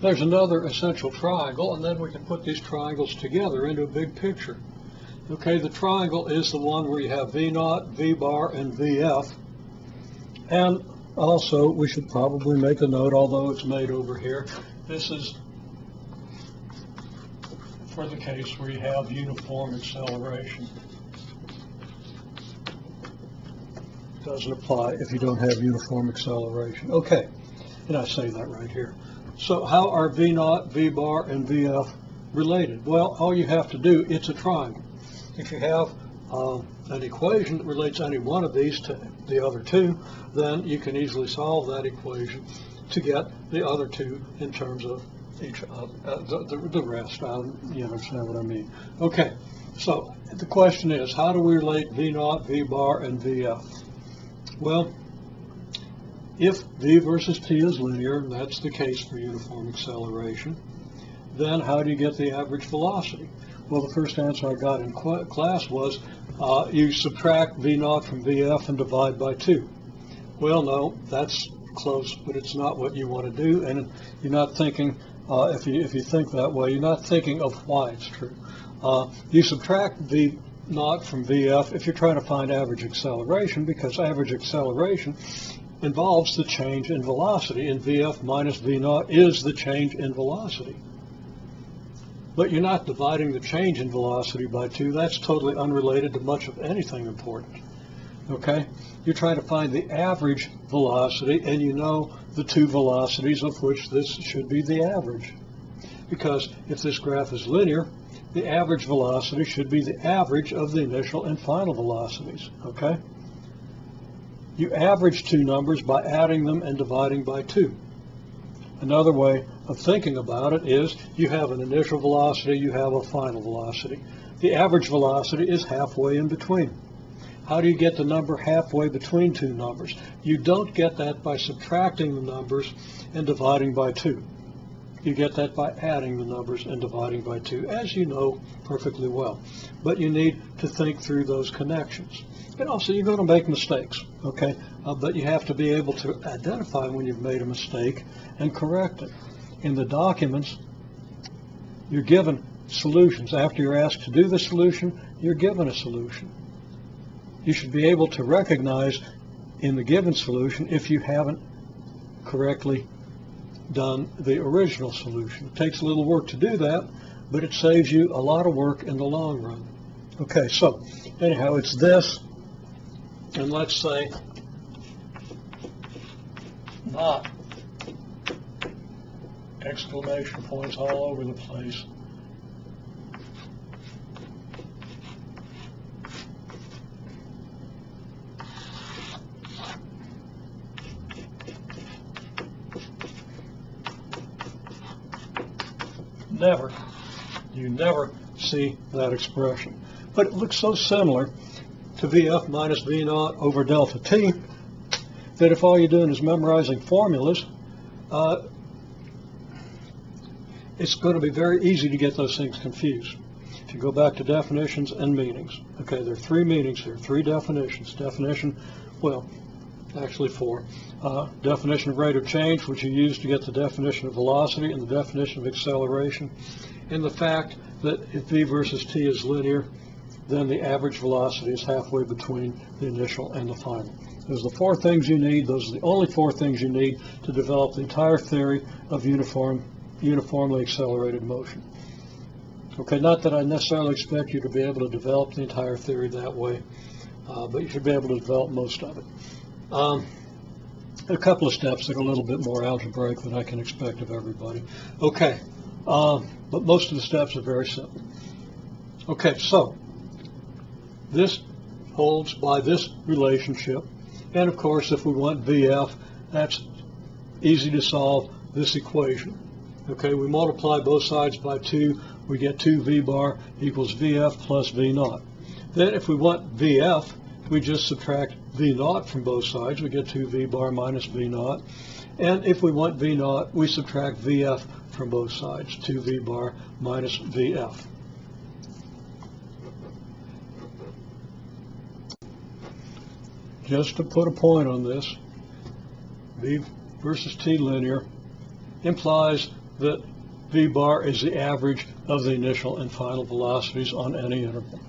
there's another essential triangle, and then we can put these triangles together into a big picture. Okay, the triangle is the one where you have V naught, V bar, and VF. And also, we should probably make a note, although it's made over here, this is for the case where you have uniform acceleration. Doesn't apply if you don't have uniform acceleration. Okay, and I say that right here. So how are V naught, V bar, and VF related? Well, all you have to do, it's a triangle. If you have an equation that relates any one of these to the other two, then you can easily solve that equation to get the other two in terms of each the rest. You understand what I mean? Okay, so the question is, how do we relate V naught, V bar, and VF? Well, if V versus T is linear, and that's the case for uniform acceleration, then how do you get the average velocity? Well, the first answer I got in class was you subtract V naught from VF and divide by 2. Well, no, that's close, but it's not what you want to do, and you're not thinking, if you think that way, you're not thinking of why it's true. You subtract V naught from VF if you're trying to find average acceleration, because average acceleration involves the change in velocity, and VF minus V naught is the change in velocity. But you're not dividing the change in velocity by 2. That's totally unrelated to much of anything important. Okay? You're trying to find the average velocity, and you know the two velocities of which this should be the average. Because if this graph is linear, the average velocity should be the average of the initial and final velocities. Okay? You average two numbers by adding them and dividing by 2. Another way of thinking about it is you have an initial velocity, you have a final velocity. The average velocity is halfway in between. How do you get the number halfway between two numbers? You don't get that by subtracting the numbers and dividing by 2. You get that by adding the numbers and dividing by 2, as you know perfectly well. But you need to think through those connections. And also, you're going to make mistakes, okay? But you have to be able to identify when you've made a mistake and correct it. In the documents, you're given solutions. After you're asked to do the solution, you're given a solution. You should be able to recognize in the given solution if you haven't correctly done the original solution. It takes a little work to do that, but it saves you a lot of work in the long run. Okay, so anyhow, it's this. And let's say not exclamation points all over the place. Never. You never see that expression. But it looks so similar to VF minus V naught over delta T that if all you're doing is memorizing formulas, it's going to be very easy to get those things confused. If you go back to definitions and meanings, okay, there are 3 meanings here, 3 definitions. Definition, well, actually 4. Definition of rate of change, which you use to get the definition of velocity and the definition of acceleration, and the fact that if V versus T is linear, then the average velocity is halfway between the initial and the final. Those are the 4 things you need. Those are the only 4 things you need to develop the entire theory of uniformly accelerated motion. Okay, not that I necessarily expect you to be able to develop the entire theory that way, but you should be able to develop most of it. A couple of steps that are a little bit more algebraic than I can expect of everybody. Okay, but most of the steps are very simple. Okay, so this holds by this relationship, and of course if we want VF, that's easy to solve this equation. Okay, we multiply both sides by 2, we get 2V bar equals VF plus V naught. Then if we want VF, we just subtract V naught from both sides, we get 2V bar minus V naught. And if we want V naught, we subtract VF from both sides, 2V bar minus VF. Just to put a point on this, V versus T linear implies that V bar is the average of the initial and final velocities on any interval,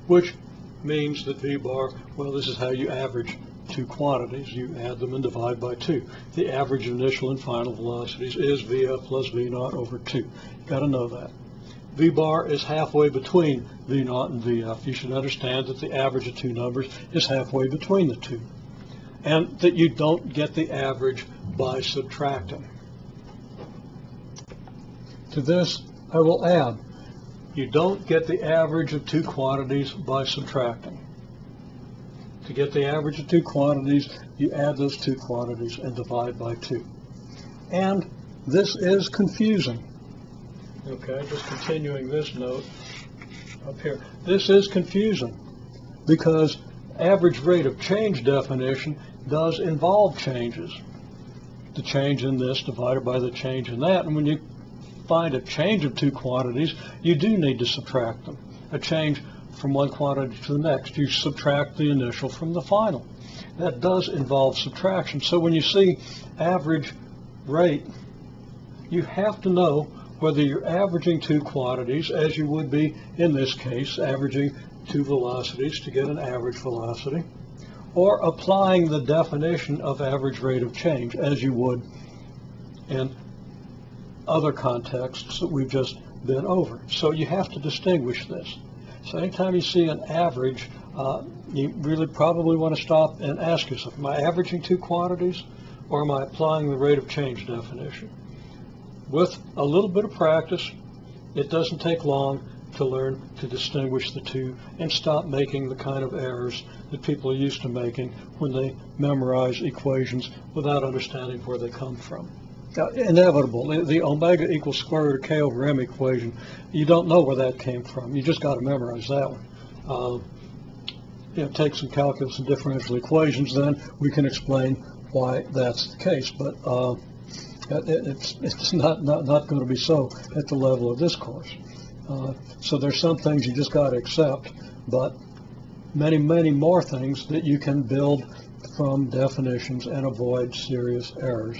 which means that V bar, well, this is how you average two quantities. You add them and divide by 2. The average initial and final velocities is VF plus V naught over 2. You've got to know that. V bar is halfway between V naught and VF. You should understand that the average of two numbers is halfway between the two, and that you don't get the average by subtracting. To this, I will add, you don't get the average of two quantities by subtracting. To get the average of two quantities, you add those two quantities and divide by 2. And this is confusing. Okay, just continuing this note up here. This is confusing because average rate of change definition does involve changes. The change in this divided by the change in that. And when you find a change of two quantities, you do need to subtract them. A change from one quantity to the next, you subtract the initial from the final. That does involve subtraction. So when you see average rate, you have to know whether you're averaging two quantities, as you would be in this case, averaging two velocities to get an average velocity, or applying the definition of average rate of change, as you would in other contexts that we've just been over. So you have to distinguish this. So anytime you see an average, you really probably want to stop and ask yourself, am I averaging two quantities, or am I applying the rate of change definition? With a little bit of practice, it doesn't take long to learn to distinguish the two and stop making the kind of errors that people are used to making when they memorize equations without understanding where they come from. Now, inevitable, the omega equals square root of k over m equation, you don't know where that came from. You just got to memorize that one. Take some calculus and differential equations, then we can explain why that's the case. But it's not going to be so at the level of this course. So there's some things you just got to accept, but many, many more things that you can build from definitions and avoid serious errors.